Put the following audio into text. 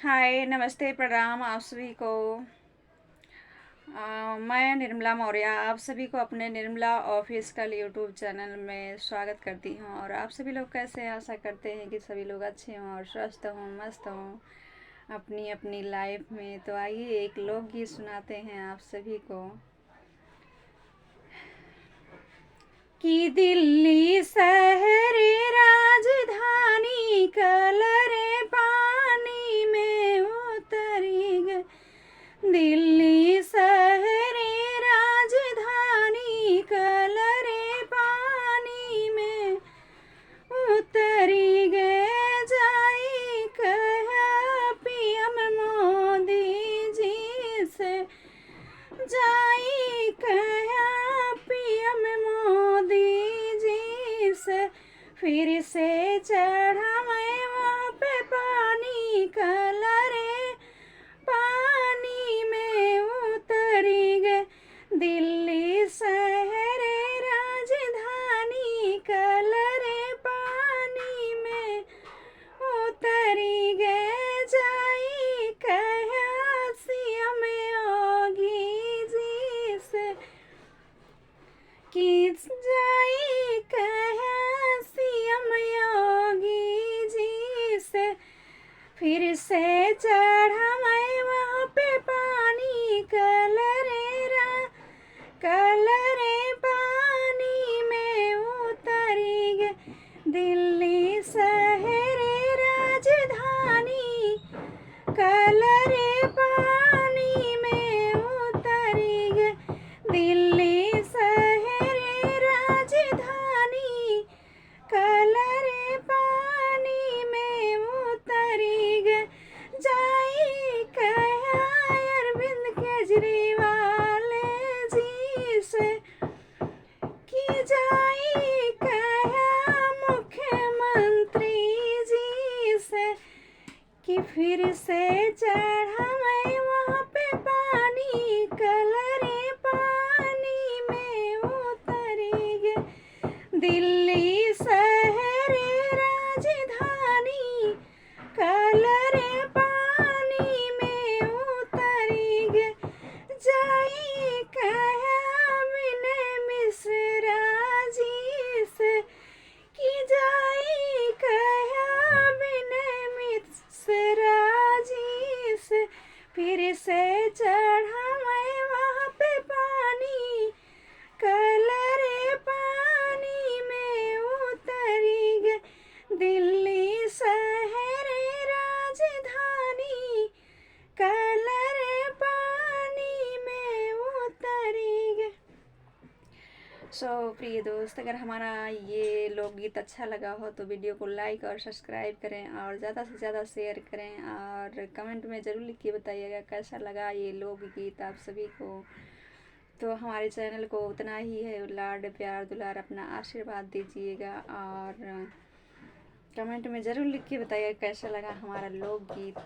हाय, नमस्ते, प्रणाम आप सभी को। मैं निर्मला मौर्य आप सभी को अपने निर्मला ऑफिशियल यूट्यूब चैनल में स्वागत करती हूँ। और आप सभी लोग कैसे हैं? आशा करते हैं कि सभी लोग अच्छे हों और स्वस्थ हों, मस्त हों अपनी अपनी लाइफ में। तो आइए एक लोकगीत सुनाते हैं आप सभी को कि दिल्ली शहर राजधानी कलरे पानी में उतरी गई। दिल्ली शहर राजधानी कलरे पानी में उतरी गए। जाई कहा पीएम मोदी जी से, जाई कहा पीएम मोदी जी से, फिर से चढ़ा मैं वहाँ पे पानी कलरे पानी में उतरी गए। दिल्ली शहर राजधानी कलरे पानी में उतरी गए। जाई कहा सीएम योगी जी से, कि जाई कहा सीएम योगी जी से, फिर से चढ़ा मैं वहाँ पे पानी कलरे पानी में उतरी गए। दिल्ली शहर राजधानी कलरे पानी में उतरी गए। दिल्ली शहर राजधानी कलरे पानी में उतरी गए। जाई कहा अरविंद केजरीवाल जी से, कि जाई कहा मुख्यमंत्री जी से, कि फिर से चढ़ा मैं वहाँ पे पानी कलरे पानी में उतरी गए। दिल्ली शहर राजधानी कलरे पानी में उतरी गए। जाई कहा विनय मिश्रा जी से, कि जाई कहा विनय मिश्रा जी से, फिर से चढ़ा मैं वहाँ पे पानी कलरे पानी में उतरी गए। दिल्ली शहर राजधानी कलरे पानी में उतरी गए। प्रिय दोस्त, अगर हमारा ये लोकगीत अच्छा लगा हो तो वीडियो को लाइक और सब्सक्राइब करें और ज़्यादा से ज़्यादा शेयर करें और कमेंट में ज़रूर लिख के बताइएगा कैसा लगा ये लोकगीत आप सभी को। तो हमारे चैनल को उतना ही है लाड प्यार दुलार अपना आशीर्वाद दीजिएगा और कमेंट में ज़रूर लिख के बताइएगा कैसा लगा हमारा लोकगीत।